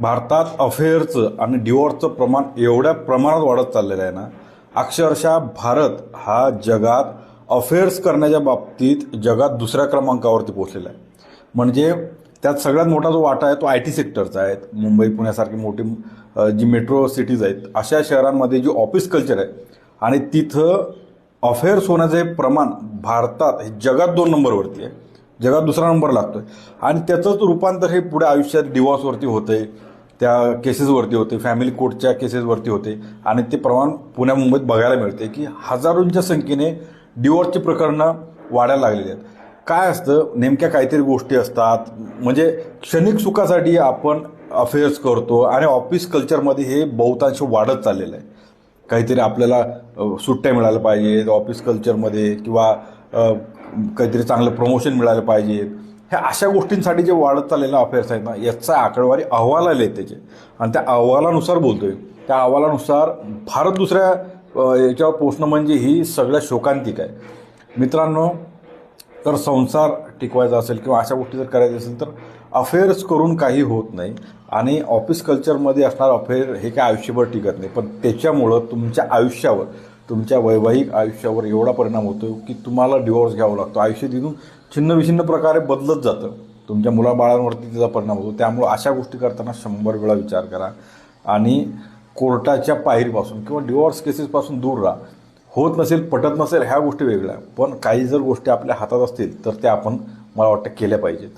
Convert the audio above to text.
भारतात अफेअरचं आणि डिवोर्सचं प्रमाण एवढ्या प्रमाणात वाढत चाललेलं आहे ना, अक्षरशः भारत हा जगात अफेअर्स करण्याच्या बाबतीत जगात दुसऱ्या क्रमांकावरती पोहोचलेला आहे. म्हणजे त्यात सगळ्यात मोठा जो वाटा आहे तो आय टी सेक्टरचा आहे. मुंबई पुण्यासारखी मोठी जी मेट्रो सिटीज आहेत अशा शहरांमध्ये जी ऑफिस कल्चर आहे आणि तिथं अफेअर्स होण्याचं हे प्रमाण भारतात हे जगात 2 नंबरवरती आहे. जगात दुसरा नंबर लागतोय आणि त्याचंच रूपांतर हे पुढे आयुष्यात डिवॉर्सवरती होतंय, त्या केसेसवरती होते, फॅमिली कोर्टच्या केसेसवरती होते आणि ते प्रमाण पुण्या मुंबईत बघायला मिळते की हजारोंच्या संख्येने डिवॉर्सची प्रकरणं वाढायला लागलेली आहेत. काय असतं, नेमक्या काहीतरी गोष्टी असतात, म्हणजे क्षणिक सुखासाठी आपण अफेअर्स करतो आणि ऑफिस कल्चरमध्ये हे बहुतांश वाढत चाललेलं आहे. काहीतरी आपल्याला सुट्ट्या मिळायला पाहिजेत ऑफिस कल्चरमध्ये किंवा काहीतरी चांगलं प्रमोशन मिळालं पाहिजे. ह्या अशा गोष्टींसाठी जे वाढत चाललेलं अफेअर्स आहेत ना, याचा आकडेवारी अहवाल आले आहेत त्याचे आणि त्या अहवालानुसार बोलतोय. त्या अहवालानुसार भारत दुसऱ्या याच्यावर पोचणं म्हणजे ही सगळ्या शोकांतिक आहे. मित्रांनो, तर संसार टिकवायचा असेल किंवा अशा गोष्टी जर करायच्या असेल तर अफेअर्स करून काही होत नाही आणि ऑफिस कल्चरमध्ये असणार अफेअर हे काय आयुष्यभर टिकत नाही. पण त्याच्यामुळं तुमच्या आयुष्यावर, तुमच्या वैवाहिक आयुष्यावर एवढा परिणाम होतो की तुम्हाला डिवोर्स घ्यावा लागतो. आयुष्य तिथून छिन्नविछिन्न प्रकारे बदलत जातं. तुमच्या मुलाबाळांवरती त्याचा परिणाम होतो. त्यामुळं अशा गोष्टी करताना 100 वेळा विचार करा आणि कोर्टाच्या पायरीपासून किंवा डिवोर्स केसेसपासून दूर राहा. होत नसेल, पटत नसेल, ह्या गोष्टी वेगळ्या, पण काही जर गोष्टी आपल्या हातात असतील तर त्या आपण, मला वाटतं, केल्या पाहिजेत.